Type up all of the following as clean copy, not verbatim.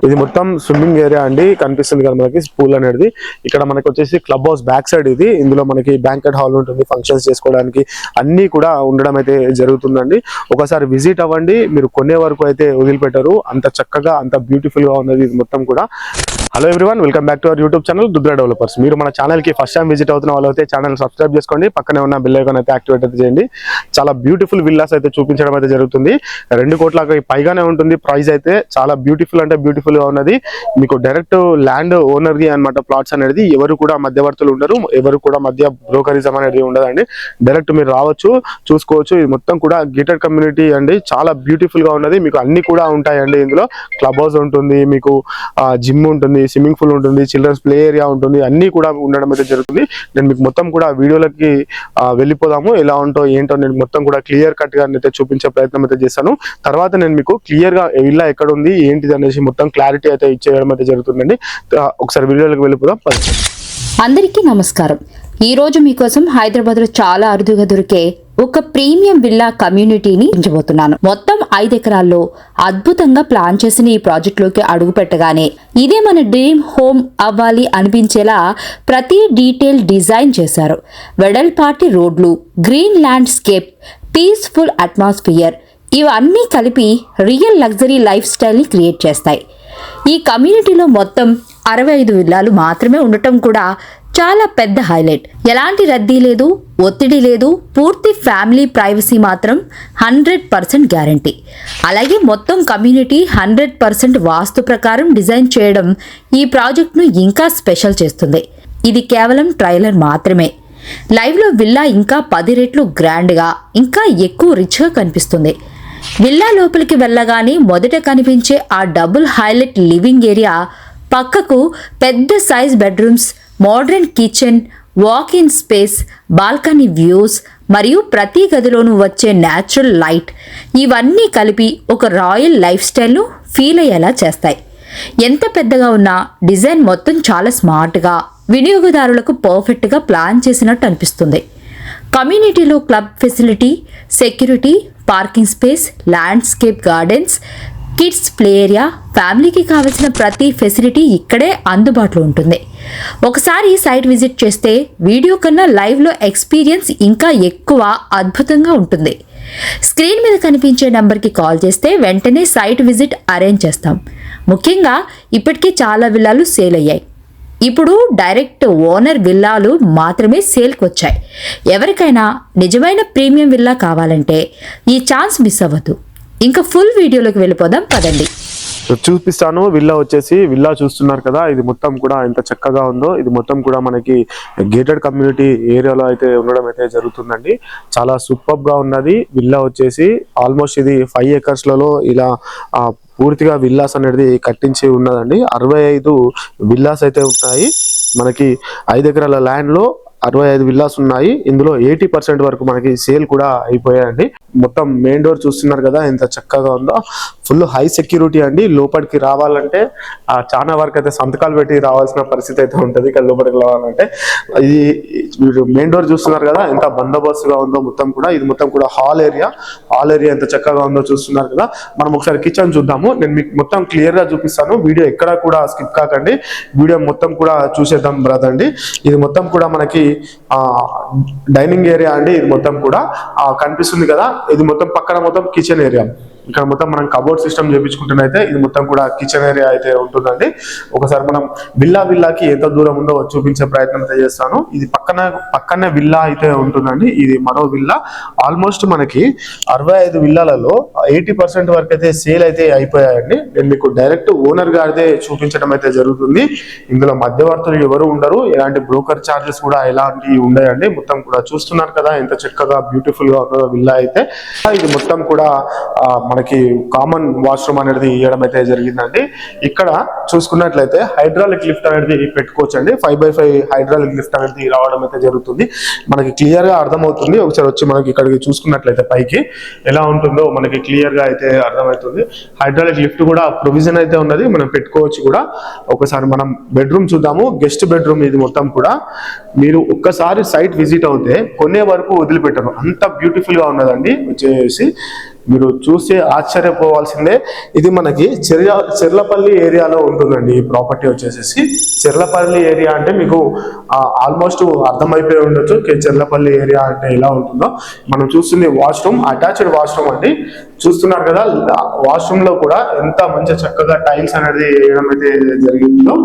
ఇది మొత్తం swimming area అండి కనిపిస్తుంది కదా మనకి పూల్ అనేది. ఇక్కడ మనకి వచ్చేసి క్లబ్ హౌస్ బ్యాక్ సైడ్ ఇది. ఇందులో మనకి బ్యాంకెట్ హాల్ ఉంటుంది, ఫంక్షన్స్ చేసుకోవడానికి అన్ని కూడా ఉండడం అయితే జరుగుతుందండి. ఒకసారి విజిట్ అవ్వండి, మీరు కొనే వరకు అయితే వదిలిపెట్టరు. అంత చక్కగా అంత బ్యూటిఫుల్ గా ఉన్నది ఇది మొత్తం కూడా. Hello everyone, welcome back to our YouTube channel Durga developers. మీరు మన ఛానల్ కి ఫస్ట్ టైం విజిట్ అవుతున్న వాళ్ళు అయితే ఛానల్ సబ్స్క్రైబ్ చేసుకోండి, పక్కనే ఉన్న బెల్ ఐకాన్ అయితే యాక్టివేట్ అయితే చేయండి. చాలా బ్యూటిఫుల్ విల్లాస్ అయితే చూపించడం అయితే జరుగుతుంది. 2 కోట్ల పైగానే ఉంటుంది ప్రైస్ అయితే. చాలా బ్యూటిఫుల్ అంటే బ్యూటిఫుల్ గా ఉన్నది. మీకు డైరెక్ట్ ల్యాండ్ ఓనర్ ది అన్నమాట ప్లాట్స్ అనేది. ఎవరు కూడా మధ్యవర్తులు ఉండరు, ఎవరు కూడా మధ్య బ్రోకరిజం అనేది ఉండదండి. డైరెక్ట్ మీరు రావచ్చు, చూసుకోవచ్చు. ఇది మొత్తం కూడా గేటెడ్ కమ్యూనిటీ అండి. చాలా బ్యూటిఫుల్ గా ఉన్నది. మీకు అన్ని కూడా ఉంటాయండి. ఇందులో క్లబ్ హౌస్ ఉంటుంది, మీకు జిమ్ ఉంటుంది, స్విమ్మింగ్ పూల్ ఉంటుంది, చిల్డ్రన్స్ ప్లే ఏరియా ఉంటుంది, అన్ని కూడా ఉండడం అయితే జరుగుతుంది. నేను మీకు మొత్తం కూడా వీడియోలకి వెళ్ళిపోదాము. ఎలా ఉంటో ఏంటో నేను మొత్తం కూడా క్లియర్ కట్ గా అయితే చూపించే ప్రయత్నం అయితే చేశాను. తర్వాత నేను మీకు క్లియర్ గా ఇల్లా ఎక్కడ ఉంది ఏంటిది అనేసి మొత్తం క్లారిటీ అయితే ఇచ్చేయడం అయితే జరుగుతుందండి. ఒకసారి వీడియోలోకి వెళ్ళిపోదాం. అందరికీ నమస్కారం. ఈ రోజు మీకోసం హైదరాబాద్ లో చాలా అరుదుగా దొరికే ఒక ప్రీమియం విల్లా కమ్యూనిటీని ఎంచబోతున్నాను. మొత్తం 5 ఎకరాల్లో అద్భుతంగా ప్లాన్ చేసిన ఈ ప్రాజెక్ట్ లోకి అడుగు పెట్టగానే ఇదే మన డ్రీమ్ హోమ్ అవ్వాలి అనిపించేలా ప్రతి డీటెయిల్ డిజైన్ చేశారు. వెడల్పాటి రోడ్లు, గ్రీన్ ల్యాండ్స్కేప్, పీస్ఫుల్ అట్మాస్ఫియర్ ఇవన్నీ కలిపి రియల్ లగ్జరీ లైఫ్ స్టైల్ ని క్రియేట్ చేస్తాయి. ఈ కమ్యూనిటీలో మొత్తం 65 విల్లాలు మాత్రమే ఉండటం కూడా చాలా పెద్ద హైలైట్. ఎలాంటి రద్దీ లేదు, ఒత్తిడి లేదు, పూర్తి ఫ్యామిలీ ప్రైవసీ మాత్రం 100% గ్యారంటీ. అలాగే మొత్తం కమ్యూనిటీ 100% వాస్తు ప్రకారం డిజైన్ చేయడం ఈ ప్రాజెక్ట్ను ఇంకా స్పెషల్ చేస్తుంది. ఇది కేవలం ట్రైలర్ మాత్రమే. లైవ్లో విల్లా ఇంకా 10 రెట్లు గ్రాండ్గా, ఇంకా ఎక్కువ రిచ్గా కనిపిస్తుంది. విల్లా లోపలికి వెళ్ళగానే మొదట కనిపించే ఆ డబుల్ హైలైట్ లివింగ్ ఏరియా పక్కకు పెద్ద size bedrooms, modern kitchen, walk-in space, balcony views మరియు ప్రతి గదిలోనూ వచ్చే న్యాచురల్ లైట్ ఇవన్నీ కలిపి ఒక రాయల్ లైఫ్ స్టైల్ను ఫీల్ అయ్యేలా చేస్తాయి. ఎంత పెద్దగా ఉన్నా డిజైన్ మొత్తం చాలా స్మార్ట్గా, వినియోగదారులకు పర్ఫెక్ట్గా ప్లాన్ చేసినట్టు అనిపిస్తుంది. కమ్యూనిటీలో club facility, security, parking space, landscape gardens, kids play area, ఫ్యామిలీకి కావలసిన ప్రతి ఫెసిలిటీ ఇక్కడే అందుబాటులో ఉంటుంది. ఒకసారి సైట్ విజిట్ చేస్తే వీడియో కన్నా లైవ్లో ఎక్స్పీరియన్స్ ఇంకా ఎక్కువ అద్భుతంగా ఉంటుంది. స్క్రీన్ మీద కనిపించే నెంబర్కి కాల్ చేస్తే వెంటనే సైట్ విజిట్ అరేంజ్ చేస్తాం. ముఖ్యంగా ఇప్పటికే చాలా విల్లాలు సేల్ అయ్యాయి. ఇప్పుడు డైరెక్ట్ ఓనర్ విల్లాలు మాత్రమే సేల్కి వచ్చాయి. ఎవరికైనా నిజమైన ప్రీమియం విల్లా కావాలంటే ఈ ఛాన్స్ మిస్ అవ్వద్దు. ఇంకా ఫుల్ వీడియోలోకి వెళ్ళిపోదాం పదండి. చూపిస్తాను. విల్లా చూస్తున్నారు కదా, ఇది మొత్తం కూడా ఎంత చక్కగా ఉందో. ఇది మొత్తం కూడా మనకి గేటెడ్ కమ్యూనిటీ ఏరియాలో అయితే ఉండడం అయితే జరుగుతుందండి. చాలా సూపర్ గా ఉన్నది. విల్లా వచ్చేసి ఆల్మోస్ట్ ఇది 5 ఎకర్స్లలో ఇలా పూర్తిగా విల్లాస్ అనేది కట్టించి ఉన్నదండి. 65 విల్లాస్ అయితే ఉన్నాయి. మనకి 5 ఎకరాల ల్యాండ్ లో 65 విల్లాస్ ఉన్నాయి. ఇందులో 80% వరకు మనకి సేల్ కూడా అయిపోయాయండి. మొత్తం మెయిన్ డోర్ చూస్తున్నారు కదా ఎంత చక్కగా ఉందో. ఫుల్ హై సెక్యూరిటీ అండి. లోపలికి రావాలంటే చాలా వరకు అయితే సంతకాలు పెట్టి రావాల్సిన పరిస్థితి అయితే ఉంటుంది ఇక్కడ లోపలికి రావాలంటే. ఇది మెయిన్ డోర్ చూస్తున్నారు కదా ఎంత బందోబస్తుగా ఉందో మొత్తం కూడా. ఇది మొత్తం కూడా హాల్ ఏరియా ఎంత చక్కగా ఉందో చూస్తున్నారు కదా. మనం ఒకసారి కిచెన్ చూద్దాము. నేను మీకు మొత్తం క్లియర్ గా చూపిస్తాను. వీడియో ఎక్కడ కూడా స్కిప్ కాకండి, వీడియో మొత్తం కూడా చూసేద్దాం బ్రదండి. ఇది మొత్తం కూడా మనకి డైనింగ్ ఏరియా అండి. ఇది మొత్తం కూడా కనిపిస్తుంది కదా. ఇది మొత్తం పక్కన మొత్తం కిచెన్ ఏరియా. ఇక్కడ మొత్తం మనం కబోర్డ్ సిస్టమ్ చేయించుకుంటున్నైతే ఇది మొత్తం కూడా కిచెన్ ఏరియా అయితే ఉంటుందండి. ఒకసారి మనం విల్లాకి ఎంత దూరం ఉందో చూపించే ప్రయత్నం అయితే చేస్తాను. ఇది పక్కనే విల్లా అయితే ఉంటుందండి. ఇది మరో విల్లా. ఆల్మోస్ట్ మనకి 65 విల్లాలలో 80% వరకు అయితే సేల్ అయితే అయిపోయాయండి. నేను మీకు డైరెక్ట్ ఓనర్ గారిదే చూపించడం అయితే జరుగుతుంది. ఇందులో మధ్యవర్తులు ఎవరు ఉండరు, ఎలాంటి బ్రోకర్ చార్జెస్ కూడా ఎలాంటివి ఉండయండి. మొత్తం కూడా చూస్తున్నారు కదా ఎంత చక్కగా బ్యూటిఫుల్ గా ఉన్నదో విల్లా అయితే. ఇది మొత్తం కూడా మనకి కామన్ వాష్రూమ్ అనేది ఇవ్వడం అయితే జరిగిందండి. ఇక్కడ చూసుకున్నట్లయితే హైడ్రాలిక్ లిఫ్ట్ అనేది పెట్టుకోవచ్చండి. 5x5 హైడ్రాలిక్ లిఫ్ట్ అనేది రావడం అయితే జరుగుతుంది. మనకి క్లియర్ గా అర్థమవుతుంది. ఒకసారి వచ్చి మనకి ఇక్కడికి చూసుకున్నట్లయితే పైకి ఎలా ఉంటుందో మనకి క్లియర్ గా అయితే అర్థమవుతుంది. హైడ్రాలిక్ లిఫ్ట్ కూడా ప్రొవిజన్ అయితే ఉన్నది, మనం పెట్టుకోవచ్చు కూడా. ఒకసారి మనం బెడ్రూమ్ చూద్దాము. గెస్ట్ బెడ్రూమ్ ఇది మొత్తం కూడా. మీరు ఒక్కసారి సైట్ విజిట్ అవుతే కొనే వరకు వదిలిపెట్టరు, అంత బ్యూటిఫుల్ గా ఉన్నదండి. వచ్చేసి మీరు చూసే ఆశ్చర్యపోవాల్సిందే. ఇది మనకి చెర్లపల్లి ఏరియాలో ఉంటుందండి ఈ ప్రాపర్టీ వచ్చేసి. చెర్లపల్లి ఏరియా అంటే మీకు ఆల్మోస్ట్ అర్థమైపోయి ఉండొచ్చు చెర్లపల్లి ఏరియా అంటే ఎలా ఉంటుందో. మనం చూస్తుంది వాష్రూమ్, అటాచ్డ్ వాష్రూమ్ అండి. చూస్తున్నారు కదా, వాష్రూమ్ లో కూడా ఎంత మంచి చక్కగా టైల్స్ అనేది వేయడం అయితే జరిగిందో.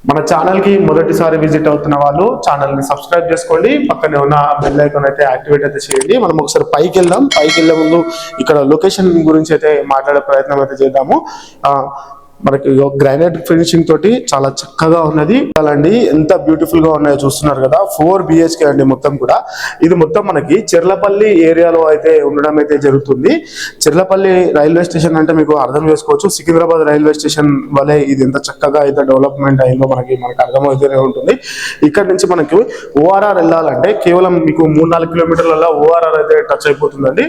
మన ఛానల్ కి మొదటిసారి విజిట్ అవుతున్న వాళ్ళు ఛానల్ ని సబ్స్క్రైబ్ చేసుకోండి, పక్కనే ఉన్న బెల్ ఐకాన్ అయితే యాక్టివేట్ అయితే చేయండి. మనం ఒకసారి పైకి వెళ్దాం. పైకి వెళ్లే ముందు ఇక్కడ లొకేషన్ గురించి అయితే మాట్లాడే ప్రయత్నం అయితే చేద్దాము. మనకి గ్రానైట్ ఫినిషింగ్ తోటి చాలా చక్కగా ఉన్నది అండి. ఎంత బ్యూటిఫుల్ గా ఉన్నాయో చూస్తున్నారు కదా. 4 BHK అండి మొత్తం కూడా. ఇది మొత్తం మనకి చెర్లపల్లి ఏరియాలో అయితే ఉండడం అయితే జరుగుతుంది. చెర్లపల్లి రైల్వే స్టేషన్ అంటే మీకు అర్థం చేసుకోవచ్చు, సికింద్రాబాద్ రైల్వే స్టేషన్ వలె ఇది ఎంత చక్కగా అయితే డెవలప్మెంట్ అయిందో మనకి అర్థమవుతూనే ఉంటుంది. ఇక్కడ నుంచి మనకి ORR వెళ్ళాలంటే కేవలం మీకు 3-4 కిలోమీటర్లలో ORR అయితే టచ్ అయిపోతుందండి.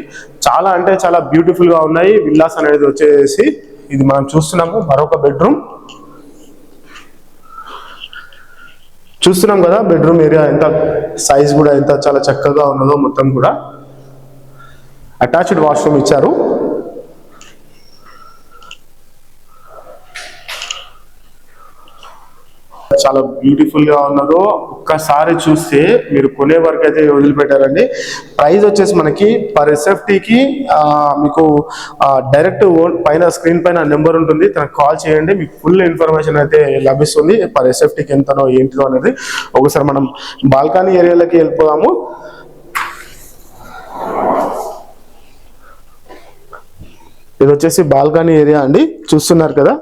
చాలా అంటే చాలా బ్యూటిఫుల్ గా ఉన్నాయి విల్లాస్ అనేది వచ్చేసి. ఇది మనం చూస్తున్నాము మరొక బెడ్రూమ్. చూస్తున్నాం కదా బెడ్రూమ్ ఏరియా ఎంత సైజ్ కూడా ఎంత చాలా చక్కగా ఉన్నదో. మొత్తం కూడా అటాచ్డ్ వాష్రూమ్ ఇచ్చారు. చాలా బ్యూటిఫుల్ గా ఉన్నదో ఒక్కసారి చూస్తే మీరు కొనే వరకు అయితే వదిలిపెట్టారండి. ప్రైస్ వచ్చేసి మనకి పర్ SFTకి మీకు డైరెక్ట్ పైన స్క్రీన్ పైన నెంబర్ ఉంటుంది, తనకు కాల్ చేయండి, మీకు ఫుల్ ఇన్ఫర్మేషన్ అయితే లభిస్తుంది పర్ SFTకి ఎంతనో ఏంటిదో అనేది. ఒకసారి మనం బాల్కనీ ఏరియాలోకి వెళ్ళిపోదాము. ఇది వచ్చేసి బాల్కనీ ఏరియా అండి. చూస్తున్నారు కదా,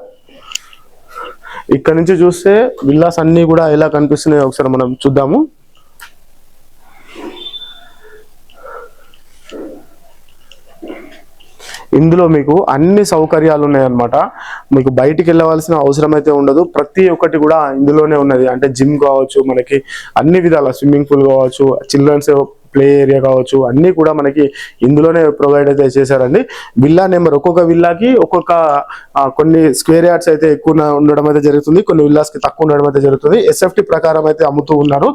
ఇక్కడ నుంచి చూస్తే విల్లాస్ అన్ని కూడా ఎలా కనిపిస్తున్నాయో ఒకసారి మనం చూద్దాము. ఇందులో మీకు అన్ని సౌకర్యాలు ఉన్నాయన్నమాట. మీకు బయటికి వెళ్ళవలసిన అవసరం అయితే ఉండదు. ప్రతి ఒక్కటి కూడా ఇందులోనే ఉన్నది. అంటే జిమ్ కావచ్చు, మనకి అన్ని విధాల స్విమ్మింగ్ పూల్ కావచ్చు, చిల్డ్రన్స్ ప్లే ఏరియా కావచ్చు, అన్ని కూడా మనకి ఇందులోనే ప్రొవైడ్ అయితే చేశారండి. విల్లా నెంబర్ ఒక్కొక్క విల్లాకి ఒక్కొక్క కొన్ని స్క్వేర్ యార్డ్స్ అయితే ఎక్కువ ఉండడం అయితే జరుగుతుంది, కొన్ని విల్లాస్ కి తక్కువ ఉండడం అయితే జరుగుతుంది. SFT ప్రకారం అయితే అమ్ముతూ ఉన్నారు.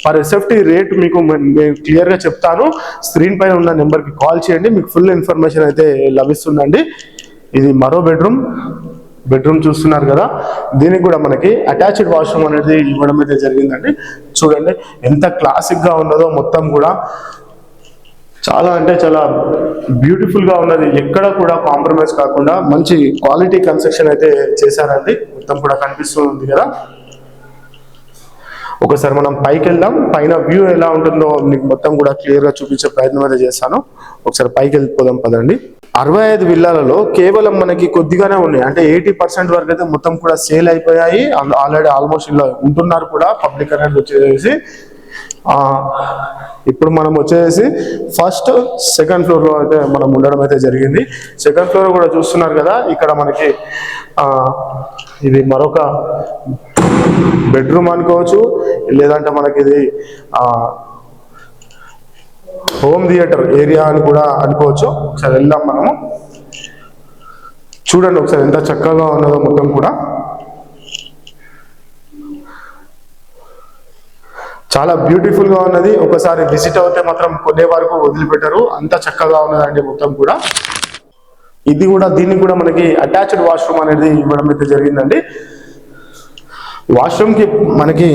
పర్ SFT రేట్ మీకు క్లియర్ గా చెప్తాను. స్క్రీన్ పైన ఉన్న నెంబర్ కి కాల్ చేయండి, మీకు ఫుల్ ఇన్ఫర్మేషన్ అయితే లభిస్తుందండి. ఇది మరో బెడ్రూమ్ చూస్తున్నారు కదా. దీనికి కూడా మనకి అటాచ్డ్ వాష్రూమ్ అనేది ఇవ్వడం అయితే జరిగిందండి. చూడండి ఎంత క్లాసిక్ గా ఉన్నదో. మొత్తం కూడా చాలా అంటే చాలా బ్యూటిఫుల్ గా ఉన్నది. ఎక్కడ కూడా కాంప్రమైజ్ కాకుండా మంచి క్వాలిటీ కన్స్ట్రక్షన్ అయితే చేశారండి. మొత్తం కూడా కనిపిస్తూ ఉంది కదా. ఒకసారి మనం పైకి వెళ్దాం. పైన వ్యూ ఎలా ఉంటుందో మీకు మొత్తం కూడా క్లియర్ గా చూపించే ప్రయత్నం అయితే చేస్తాను. ఒకసారి పైకి వెళ్ళిపోదాం పదండి. 65 విల్లాలలో కేవలం మనకి కొద్దిగానే ఉన్నాయి. అంటే 80% వరకు అయితే మొత్తం కూడా సేల్ అయిపోయాయి. ఆల్రెడీ ఆల్మోస్ట్ ఇలా ఉంటున్నారు కూడా పబ్లిక్ అనేది వచ్చేసి. ఇప్పుడు మనం వచ్చేసి ఫస్ట్ సెకండ్ ఫ్లోర్ లో అయితే మనం ఉండడం అయితే జరిగింది. సెకండ్ ఫ్లోర్ కూడా చూస్తున్నారు కదా. ఇక్కడ మనకి ఇది మరొక బెడ్రూమ్ అనుకోవచ్చు, లేదంటే మనకి ఇది హోమ్ థియేటర్ ఏరియా అని కూడా అనుకోవచ్చు. ఒకసారి వెళ్దాం మనము. చూడండి ఒకసారి ఎంత చక్కగా ఉన్నదో మొత్తం కూడా. చాలా బ్యూటిఫుల్ గా ఉన్నది. ఒకసారి విజిట్ అవుతే మాత్రం కొనే వరకు వదిలిపెట్టారు, అంత చక్కగా ఉన్నదండి మొత్తం కూడా. ఇది కూడా దీనికి కూడా మనకి అటాచ్డ్ వాష్రూమ్ అనేది ఇవ్వడం అయితే జరిగిందండి. వాష్రూమ్ కి మనకి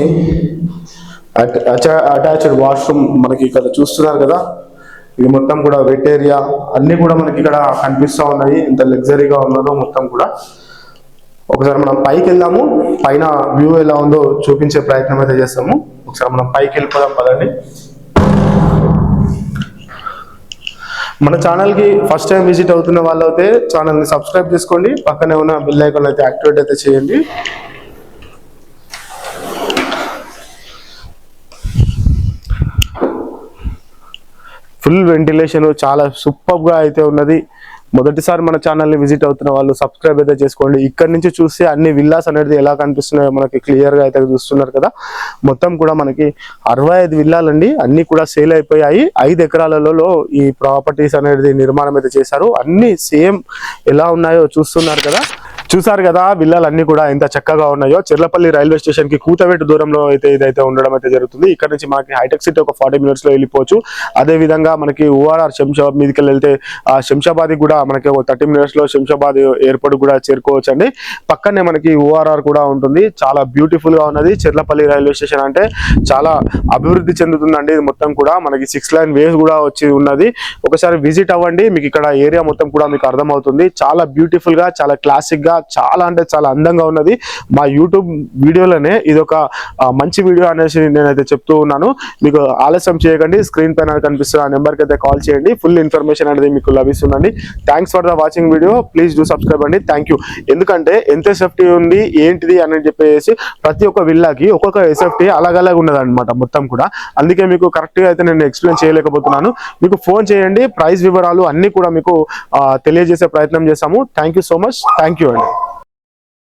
అటాచ్డ్ వాష్రూమ్ మనకి ఇక్కడ చూస్తున్నారు కదా. ఇది మొత్తం కూడా వెట్ ఏరియా అన్ని కూడా మనకి ఇక్కడ కనిపిస్తూ ఉన్నాయి. ఎంత లగ్జరీగా ఉన్నదో మొత్తం కూడా. ఒకసారి మనం పైకి వెళ్దాము. పైన వ్యూ ఎలా ఉందో చూపించే ప్రయత్నం అయితే చేస్తాము. ఒకసారి మనం పైకి వెళ్ళిపోదాం పదండి. మన ఛానల్ కి ఫస్ట్ టైం విజిట్ అవుతున్న వాళ్ళు అయితే ఛానల్ ని సబ్స్క్రైబ్ చేసుకోండి, పక్కనే ఉన్న బెల్ ఐకాన్ అయితే యాక్టివేట్ అయితే చేయండి. ఫుల్ వెంటిలేషన్ చాలా సూపర్ గా అయితే ఉన్నది. మొదటిసారి మన ఛానల్ ని విజిట్ అవుతున్న వాళ్ళు సబ్స్క్రైబ్ అయితే చేసుకోండి. ఇక్కడ నుంచి చూస్తే అన్ని విల్లాస్ అనేది ఎలా కనిపిస్తున్నాయో మనకి క్లియర్ గా అయితే చూస్తున్నారు కదా. మొత్తం కూడా మనకి 65 విల్లాలండి. అన్ని కూడా సేల్ అయిపోయాయి. 5 ఎకరాలలో ఈ ప్రాపర్టీస్ అనేది నిర్మాణం అయితే చేశారు. అన్ని సేమ్ ఎలా ఉన్నాయో చూస్తున్నారు కదా. చూసారు కదా విల్లాలన్నీ కూడా ఎంత చక్కగా ఉన్నాయో. చెర్లపల్లి రైల్వే స్టేషన్ కి కూతవేటు దూరంలో అయితే ఇదైతే ఉండడం అయితే జరుగుతుంది. ఇక్కడ నుంచి మనకి హైటెక్ సిటీ ఒక 40 minutes లో వెళ్ళిపోవచ్చు. అదే విధంగా మనకి ఓఆర్ఆర్ శంషాబాద్ మీదకి వెళ్తే శంషాబాద్ కూడా మనకి ఒక 30 minutes లో శంషాబాద్ ఎయిర్పోర్ట్ కూడా చేరుకోవచ్చు అండి. పక్కనే మనకి ఓఆర్ఆర్ కూడా ఉంటుంది. చాలా బ్యూటిఫుల్ గా ఉన్నది. చెర్లపల్లి రైల్వే స్టేషన్ అంటే చాలా అభివృద్ధి చెందుతుందండి. ఇది మొత్తం కూడా మనకి 6 lane వేస్ కూడా వచ్చి ఉన్నది. ఒకసారి విజిట్ అవ్వండి, మీకు ఇక్కడ ఏరియా మొత్తం కూడా మీకు అర్థమవుతుంది. చాలా బ్యూటిఫుల్ గా, చాలా క్లాసిక్ గా, చాలా అంటే చాలా అందంగా ఉన్నది. మా యూట్యూబ్ వీడియోలోనే ఇది ఒక మంచి వీడియో అనేసి నేనైతే చెప్తూ ఉన్నాను. మీకు ఆలస్యం చేయకండి, స్క్రీన్ పైన కనిపిస్తున్న ఆ నెంబర్కి అయితే కాల్ చేయండి. ఫుల్ ఇన్ఫర్మేషన్ అనేది మీకు లభిస్తుందండి. Thanks for the watching video. Please do subscribe అండి. Thank you. ఎందుకంటే ఎంత సేఫ్టీ ఉంది ఏంటిది అని చెప్పేసి ప్రతి ఒక్క విల్లాకి ఒక్కొక్క సేఫ్టీ అలాగలాగా ఉన్నది అనమాట మొత్తం కూడా. అందుకే మీకు కరెక్ట్ గా అయితే నేను ఎక్స్ప్లెయిన్ చేయలేకపోతున్నాను. మీకు ఫోన్ చేయండి, ప్రైస్ వివరాలు అన్ని కూడా మీకు తెలియజేసే ప్రయత్నం చేస్తాము. Thank you so much. Thank you అండి.